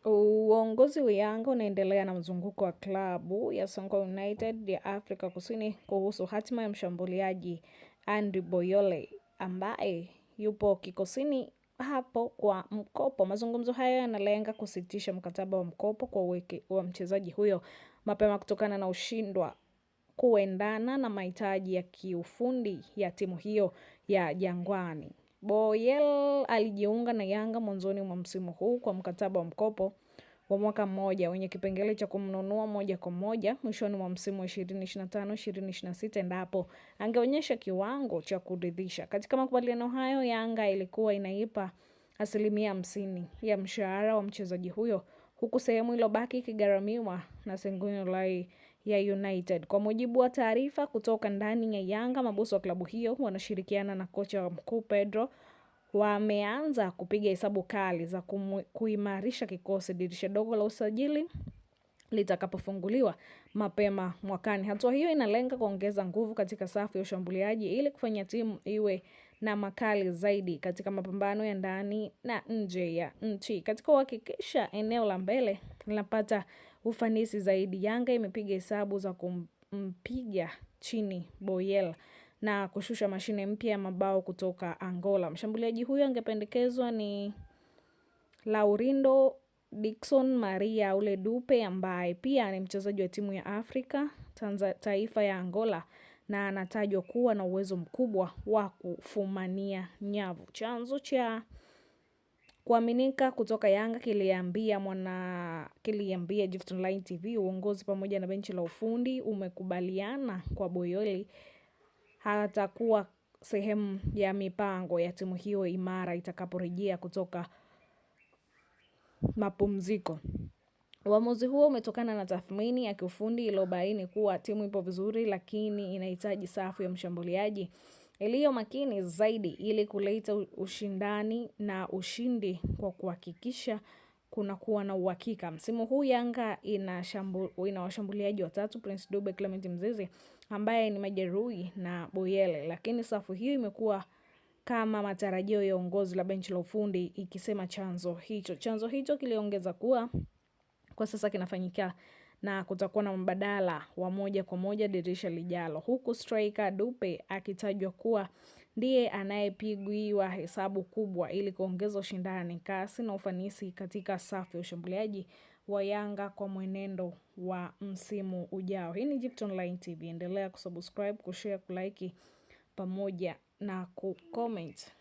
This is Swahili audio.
Uongozi wa Yanga unaendelea na mzunguko wa klabu ya Songo United ya Afrika Kusini kuhusu hatima ya mshambuliaji Andry Boyole ambaye yupo kikosini hapo kwa mkopo. Mazungumzo hayo yanalenga kusitisha mkataba wa mkopo kwa mchezaji huyo mapema kutokana na ushindwa kuendana na mahitaji ya kiufundi ya timu hiyo ya Jangwani. Boyel alijiunga na Yanga mwanzoni mwa msimu huu kwa mkataba wa mkopo wa mwaka mmoja wenye kipengele cha kumnunua moja kwa moja mwishoni mwa msimu wa 2025-2026 endapo angeonyesha kiwango cha kuridhisha. Katika makubaliano hayo, Yanga ilikuwa inaipa 50% ya mshahara wa mchezaji huyo huku sehemu iliyobaki ikigharamiwa na Senguni Lai ya United. Kwa mujibu wa taarifa kutoka ndani ya Yanga, mabosi wa klabu hiyo wanashirikiana na kocha mkuu Pedro wameanza kupiga hesabu kali za kuimarisha kikosi dirisha dogo la usajili litakapofunguliwa mapema mwakani. Hatua hiyo inalenga kuongeza nguvu katika safu ya ushambuliaji ili kufanya timu iwe na makali zaidi katika mapambano ya ndani na nje ya nchi. Katika kuhakikisha eneo la mbele linapata ufanisi zaidi, Yanga imepiga hesabu za kumpiga chini Boyel na kushusha mashine mpya ya mabao kutoka Angola. Mshambuliaji huyo angependekezwa ni Laurindo Dickson Maria ule Dupe ambaye pia ni mchezaji wa timu ya Afrika taifa ya Angola na anatajwa kuwa na uwezo mkubwa wa kufumania nyavu. Chanzo cha kuaminika kutoka Yanga kiliambia Gift Online TV uongozi pamoja na benchi la ufundi umekubaliana kwa Boyoli hatakuwa sehemu ya mipango ya timu hiyo imara itakaporejea kutoka mapumziko. Uamuzi huo umetokana na tathmini ya kiufundi iliyobaini kuwa timu ipo vizuri lakini inahitaji safu ya mshambuliaji iliyo makini zaidi ili kuleta ushindani na ushindi kwa kuhakikisha kuna kuwa na uhakika. Msimu huu Yanga ina washambuliaji watatu, Prince Dube, Clement Mzize ambaye ni majeruhi na Boyele, lakini safu hiyo imekuwa kama matarajio ya uongozi la benchi la ufundi ikisema chanzo hicho kiliongeza kuwa kwa sasa kinafanyika na kutakuwa na mbadala wa moja kwa moja dirisha lijalo, huku striker Dupe akitajwa kuwa ndiye anayepigiwa hesabu kubwa ili kuongeza ushindani, kasi na ufanisi katika safu ya ushambuliaji wa Yanga kwa mwenendo wa msimu ujao. Hii ni Gift Online TV. Endelea kusubscribe, kushare, kulike pamoja na kucomment.